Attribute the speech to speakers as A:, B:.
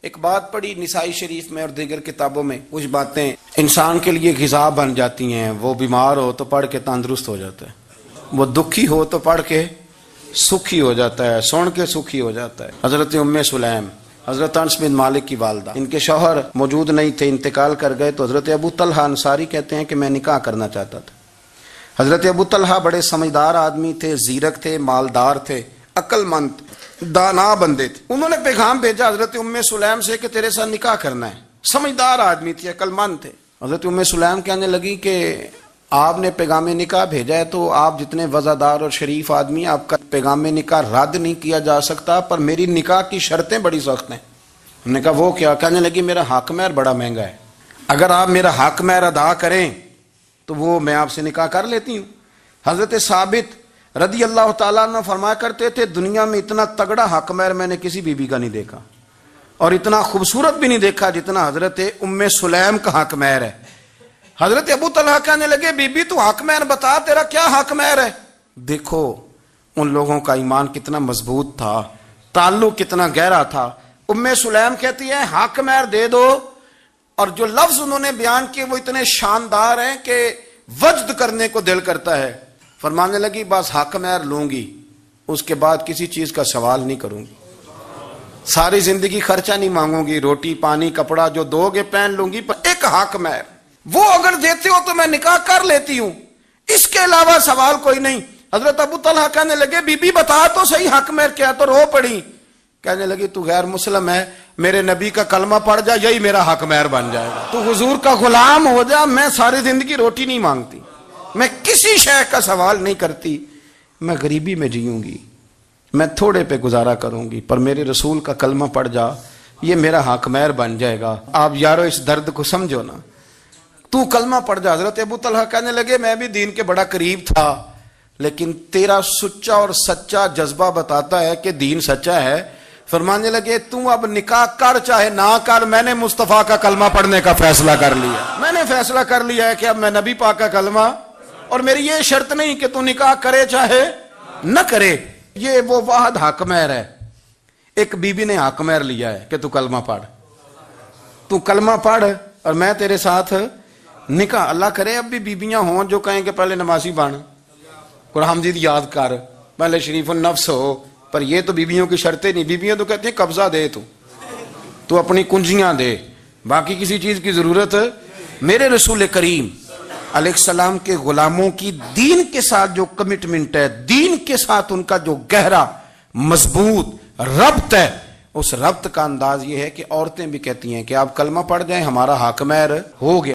A: ایک بات پڑھی نسائی شریف میں اور دیگر کتابوں میں، کچھ باتیں انسان کے لیے غذا بن جاتی ہیں. وہ بیمار ہو تو پڑھ کے تندرست ہو جاتا ہے، وہ دکھی ہو تو پڑھ کے سکھی ہو جاتا ہے، سن کے سکھی ہو جاتا ہے. حضرت ام سلیم، حضرت انس بن مالک کی والدہ، ان کے شوہر موجود نہیں تھے، انتقال کر گئے، تو حضرت ابو طلحہ انصاری کہتے ہیں کہ میں نکاح کرنا چاہتا تھا. حضرت ابو طلحہ بڑے سمجھدار آدمی تھے، زیرک تھے، مالدار تھے، عقل مند دانا بندے تھے. انہوں نے پیغام بھیجا حضرت ام سلیم سے کہ تیرے ساتھ نکاح کرنا ہے. سمجھدار آدمی تھے، عقل مند تھے. حضرت ام سلیم کہنے لگی کہ آپ نے پیغام نکاح بھیجا ہے تو آپ جتنے وزادار اور شریف آدمی، آپ کا پیغام نکاح رد نہیں کیا جا سکتا، پر میری نکاح کی شرطیں بڑی سخت ہیں. ہم نے کہا وہ کیا؟ کہنے لگی میرا حق مہر بڑا مہنگا ہے، اگر آپ میرا حق مہر ادا کریں تو وہ میں آپ سے نکاح کر لیتی ہوں. حضرت ثابت رضی اللہ تعالیٰ عنہ فرمایا کرتے تھے دنیا میں اتنا تگڑا حق مہر میں نے کسی بی بی کا نہیں دیکھا، اور اتنا خوبصورت بھی نہیں دیکھا جتنا حضرت ام سلیم کا حق مہر ہے. حضرت ابو طلحہ کہنے لگے بی بی تو حق مہر بتا، تیرا کیا حق مہر ہے؟ دیکھو ان لوگوں کا ایمان کتنا مضبوط تھا، تعلق کتنا گہرا تھا. ام سلیم کہتی ہے حق مہر دے دو، اور جو لفظ انہوں نے بیان کیے وہ اتنے شاندار ہیں کہ وجد کرنے کو دل کرتا ہے. فرمانے لگی بس حق مہر لوں گی، اس کے بعد کسی چیز کا سوال نہیں کروں گی، ساری زندگی خرچہ نہیں مانگوں گی، روٹی پانی کپڑا جو دو گے پہن لوں گی، پر ایک حق مہر وہ اگر دیتے ہو تو میں نکاح کر لیتی ہوں، اس کے علاوہ سوال کوئی نہیں. حضرت ابو طلحہ کہنے لگے بی بی بتا تو صحیح حق مہر کیا، تو رو پڑی. کہنے لگی تو غیر مسلم ہے، میرے نبی کا کلمہ پڑھ جا، یہی میرا حق مہر بن جائے گا. تو حضور کا غلام ہو جا، میں ساری زندگی روٹی نہیں مانگتی، میں کسی شے کا سوال نہیں کرتی، میں غریبی میں جیوں گی، میں تھوڑے پہ گزارا کروں گی، پر میرے رسول کا کلمہ پڑھ جا، یہ میرا حق مہر بن جائے گا. آپ یارو اس درد کو سمجھو نا، تو کلمہ پڑھ جا. حضرت ابو طلحہ کہنے لگے میں بھی دین کے بڑا قریب تھا، لیکن تیرا سچا اور سچا جذبہ بتاتا ہے کہ دین سچا ہے. فرمانے لگے تو اب نکاح کر چاہے نہ کر، میں نے مصطفیٰ کا کلمہ پڑھنے کا فیصلہ کر لیا. میں نے فیصلہ کر لیا ہے کہ اب میں نبی پاک کا کلمہ، اور میری یہ شرط نہیں کہ تو نکاح کرے چاہے نہ کرے. یہ وہ واحد حق مہر ہے. ایک بی بی نے حق مہر لیا ہے کہ تو کلمہ پڑھ، تو کلمہ پڑھ اور میں تیرے ساتھ نکاح. اللہ کرے اب بھی بیویاں ہوں جو کہیں کہ پہلے نمازی بن، قرآن مجید یاد کر، پہلے شریف النفس ہو، پر یہ تو بیویوں کی شرطیں نہیں. بیویاں تو کہتے ہیں قبضہ دے، تو اپنی کنجیاں دے، باقی کسی چیز کی ضرورت. میرے رسول کریم علیہ السلام کے غلاموں کی دین کے ساتھ جو کمٹمنٹ ہے، دین کے ساتھ ان کا جو گہرا مضبوط ربط ہے، اس ربط کا انداز یہ ہے کہ عورتیں بھی کہتی ہیں کہ آپ کلمہ پڑھ جائیں، ہمارا حق مہر ہو گیا.